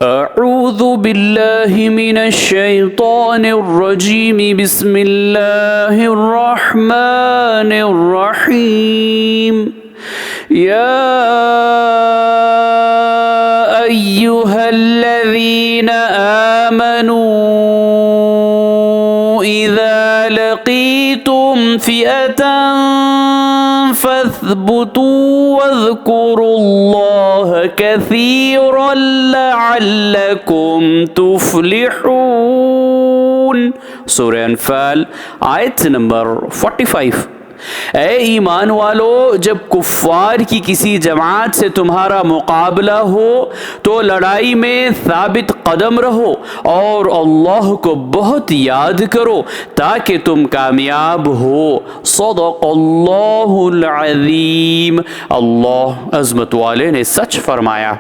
अऊज़ु बिल्लाहि मिनश शैतानिर रजीम बिस्मिल्लाहिर रहमानिर रहीम या अय्युहल्लज़ीना आमनू इज़ा लक़ीतुम फ़िअतन फस्बुतू वज़्कुरुल्लाह कसीरन लअल्लकुम तुफ्लिहून। सूरह अनफाल आयत नंबर 45। ए ईमान वालो, जब कुफ्फार की किसी जमात से तुम्हारा मुकाबला हो तो लड़ाई में साबित कदम रहो और अल्लाह को बहुत याद करो ताकि तुम कामयाब हो। सदक़ल्लाहुल अज़ीम। अल्लाह अज़मत वाले ने सच फरमाया।